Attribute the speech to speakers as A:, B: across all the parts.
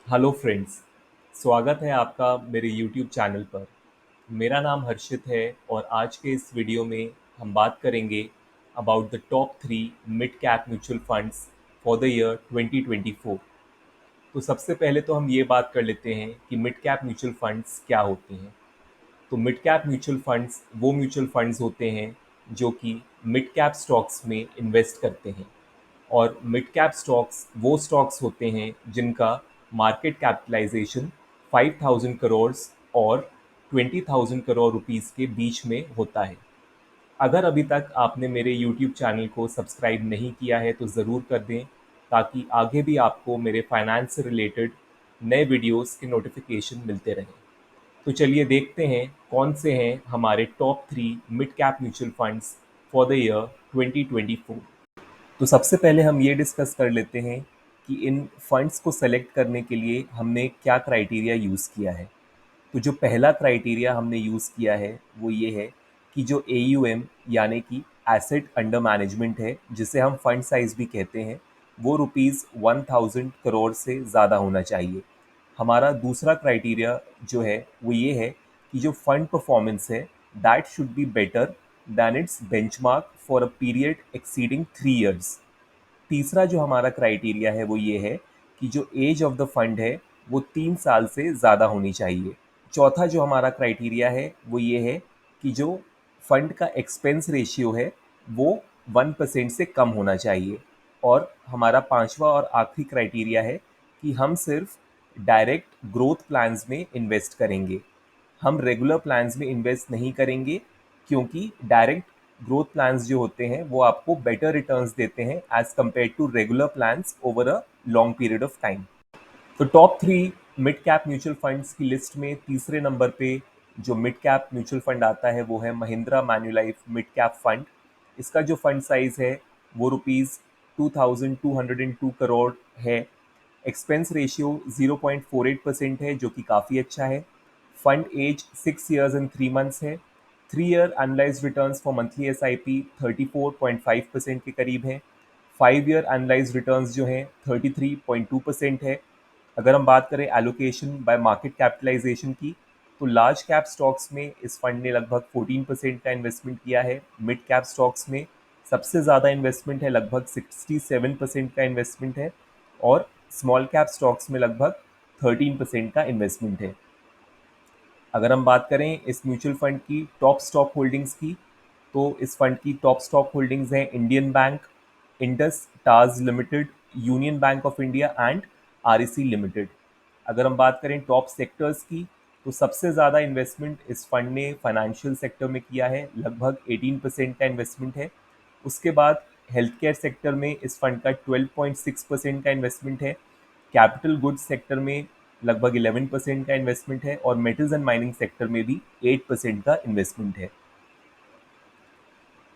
A: Hello friends. स्वागत है आपका मेरे यूट्यूब चैनल पर। मेरा नाम हर्षित है और आज के इस वीडियो में हम बात करेंगे about the top 3 mid cap mutual funds for the year 2024। तो सबसे पहले तो हम ये बात कर लेते हैं कि मिड कैप म्यूचुअल फंड्स क्या होते हैं। तो मिड कैप म्यूचुअल फंड्स वो म्यूचुअल फंड्स होते हैं जो कि मिड कैप स्टॉक्स में इन्वेस्ट करते हैं। और मिड कैप स्टॉक्स वो स्टॉक्स होते हैं जिनका मार्केट कैपिटलाइजेशन 5,000 करोड़ और 20,000 करोड़ रुपीस के बीच में होता है। अगर अभी तक आपने मेरे यूट्यूब चैनल को सब्सक्राइब नहीं किया है तो ज़रूर कर दें, ताकि आगे भी आपको मेरे फाइनेंस से रिलेटेड नए वीडियोस के नोटिफिकेशन मिलते रहें। तो चलिए देखते हैं कौन से हैं हमारे top 3 mid cap mutual funds for the year 2024। तो सबसे पहले हम ये डिस्कस कर लेते हैं कि इन फंड्स को सेलेक्ट करने के लिए हमने क्या क्राइटेरिया यूज़ किया है। तो जो पहला क्राइटेरिया हमने यूज़ किया है वो ये है कि जो AUM यानी कि एसेट अंडर मैनेजमेंट है, जिसे हम फंड साइज भी कहते हैं, वो ₹1000 करोड़ से ज़्यादा होना चाहिए। हमारा दूसरा क्राइटेरिया जो है वो ये है कि जो फंड परफॉर्मेंस है that should be better than it's benchmark for a period exceeding 3 years. तीसरा जो हमारा क्राइटेरिया है वो ये है कि जो एज ऑफ द फंड है वो 3 साल से ज़्यादा होनी चाहिए। चौथा जो हमारा क्राइटेरिया है वो ये है कि जो फंड का एक्सपेंस रेशियो है वो 1% से कम होना चाहिए। और हमारा पांचवा और आखिरी क्राइटेरिया है कि हम सिर्फ डायरेक्ट ग्रोथ प्लान्स में इन्वेस्ट करेंगे। हम रेगुलर प्लान्स में इन्वेस्ट नहीं करेंगे, क्योंकि डायरेक्ट ग्रोथ प्लान्स जो होते हैं वो आपको बेटर रिटर्न्स देते हैं as compared to regular plans over a long period of time. तो top 3 mid cap mutual funds की लिस्ट में तीसरे नंबर पे जो मिड कैप म्यूचुअल फंड आता है वो है महिंद्रा मैन्युलाइफ मिड कैप फंड। इसका जो फंड साइज है वो ₹2202 करोड़ है। एक्सपेंस रेशियो 0.48% है, जो कि काफ़ी अच्छा है। Fund age 6 years and 3 months है। 3 year annualised returns for monthly SIP 34.5% के करीब है। 5 year एनालाइज रिटर्न्स जो हैं 33.2% है। अगर हम बात करें एलोकेशन बाय मार्केट कैपिटलाइजेशन की, तो लार्ज कैप स्टॉक्स में इस फंड ने लगभग 14% का इन्वेस्टमेंट किया है। मिड कैप स्टॉक्स में सबसे ज़्यादा इन्वेस्टमेंट है, लगभग 67% का इन्वेस्टमेंट है। और स्मॉल कैप स्टॉक्स में लगभग 13% का इन्वेस्टमेंट है। अगर हम बात करें इस म्यूचुअल फंड की टॉप स्टॉक होल्डिंग्स की, तो इस फंड की टॉप स्टॉक होल्डिंग्स हैं इंडियन बैंक, इंडस टाज limited, union bank of India and REC limited. अगर हम बात करें टॉप सेक्टर्स की, तो सबसे ज़्यादा इन्वेस्टमेंट इस फंड ने फाइनेंशियल सेक्टर में किया है, लगभग 18% का इन्वेस्टमेंट है। उसके बाद हेल्थ केयर सेक्टर में इस फंड का 12.6% का इन्वेस्टमेंट है। कैपिटल गुड्स सेक्टर में लगभग 11% का इन्वेस्टमेंट है और मेटल्स एंड माइनिंग सेक्टर में भी 8% का इन्वेस्टमेंट है।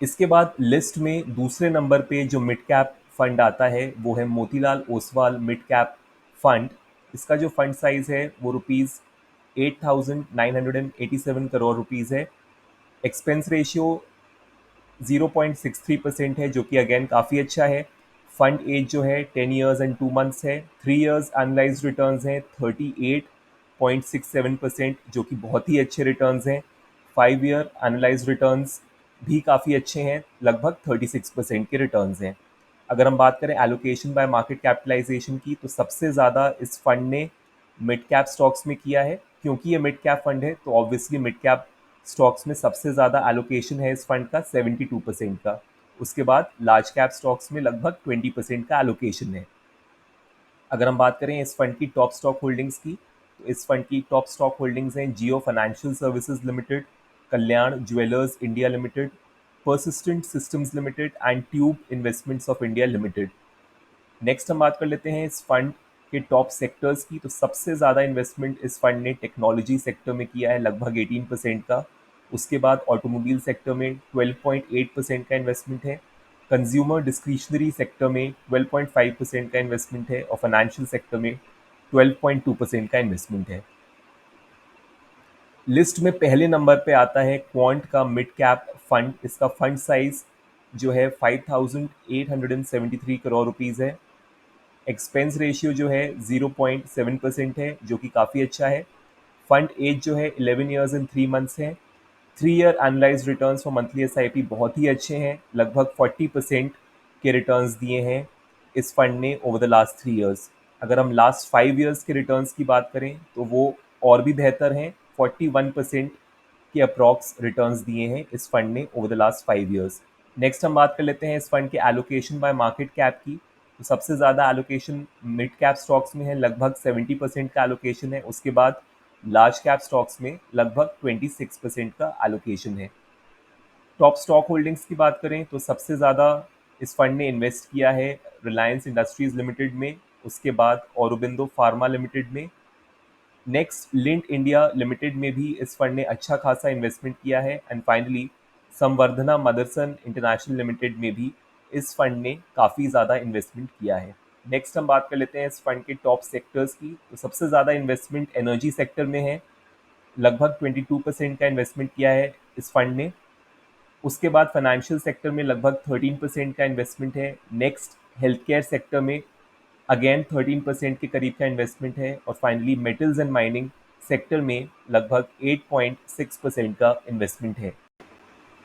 A: इसके बाद लिस्ट में दूसरे नंबर पे जो मिड कैप फंड आता है वो है Motilal Oswal mid cap fund. इसका जो फंड साइज है वो ₹8,987 करोड़ है। एक्सपेंस रेशियो 0.63% है, जो कि अगेन काफ़ी अच्छा है। फंड एज जो है 10 years and 2 months है। 3 years एनालाइज रिटर्न्स हैं 38.67%, जो कि बहुत ही अच्छे रिटर्न्स हैं। 5 year एनालाइज रिटर्न्स भी काफ़ी अच्छे हैं, लगभग 36% के रिटर्न्स हैं। अगर हम बात करें एलोकेशन बाय मार्केट कैपिटलाइजेशन की, तो सबसे ज़्यादा इस फंड ने मिड कैप स्टॉक्स में किया है। क्योंकि ये मिड कैप फंड है तो ऑब्वियसली मिड कैप स्टॉक्स में सबसे ज़्यादा एलोकेशन है इस फंड का 72% का। उसके बाद लार्ज कैप स्टॉक्स में लगभग 20% का एलोकेशन है। अगर हम बात करें इस फंड की टॉप स्टॉक होल्डिंग्स की, तो इस फंड की टॉप स्टॉक होल्डिंग्स हैं Jio financial services limited, Kalyan jewellers India limited, persistent systems limited and tube investments of India limited. Next हम बात कर लेते हैं इस फंड के टॉप सेक्टर्स की। तो सबसे ज़्यादा इन्वेस्टमेंट इस फंड ने टेक्नोलॉजी सेक्टर में किया है, लगभग 18% का। उसके बाद ऑटोमोबाइल सेक्टर में 12.8% का इन्वेस्टमेंट है। कंज्यूमर डिस्क्रिशनरी सेक्टर में 12.5% का इन्वेस्टमेंट है और फाइनेंशियल सेक्टर में 12.2% का इन्वेस्टमेंट है। लिस्ट में पहले नंबर पे आता है क्वांट का मिड कैप फंड। इसका फंड साइज जो है 5,873 करोड़ रुपीज़ है। एक्सपेंस रेशियो जो है 0.7% है, जो कि काफ़ी अच्छा है। फंड एज जो है 11 ईयर्स एंड 3 मंथ्स है। 3 year analyse returns for monthly SIP बहुत ही अच्छे हैं, लगभग 40% के रिटर्न्स दिए हैं इस फंड ने ओवर द लास्ट 3 ईयर्स। अगर हम लास्ट 5 ईयर्स के रिटर्न्स की बात करें तो वो और भी बेहतर हैं, 41% के अप्रॉक्स रिटर्न्स दिए हैं इस फंड ने over the last 5 years. Next हम बात कर लेते हैं इस फंड के एलोकेशन बाय मार्केट कैप की। तो सबसे ज़्यादा एलोकेशन मिड कैप स्टॉक्स में है, लगभग 70% का एलोकेशन है। उसके बाद लार्ज कैप स्टॉक्स में लगभग 26% का एलोकेशन है। टॉप स्टॉक होल्डिंग्स की बात करें तो सबसे ज़्यादा इस फंड ने इन्वेस्ट किया है रिलायंस इंडस्ट्रीज लिमिटेड में, उसके बाद औरोबिंदो फार्मा लिमिटेड में। नेक्स्ट लिंट इंडिया लिमिटेड में भी इस फंड ने अच्छा खासा इन्वेस्टमेंट किया है। And finally Samvardhana Motherson international limited में भी इस फंड ने काफ़ी ज़्यादा इन्वेस्टमेंट किया है। नेक्स्ट हम बात कर लेते हैं इस फंड के टॉप सेक्टर्स की। तो सबसे ज़्यादा इन्वेस्टमेंट एनर्जी सेक्टर में है, लगभग 22% का इन्वेस्टमेंट किया है इस फंड ने। उसके बाद फाइनेंशियल सेक्टर में लगभग 13% का इन्वेस्टमेंट है। नेक्स्ट हेल्थ केयर सेक्टर में अगेन 13% के करीब का इन्वेस्टमेंट है। और finally metals and mining sector में लगभग 8.6% का इन्वेस्टमेंट है।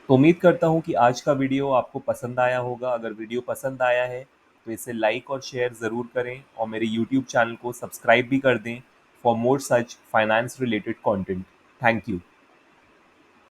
A: तो उम्मीद करता हूँ कि आज का वीडियो आपको पसंद आया होगा। अगर वीडियो पसंद आया है तो इसे लाइक और शेयर ज़रूर करें और मेरे यूट्यूब चैनल को सब्सक्राइब भी कर दें for more such finance related content. Thank you.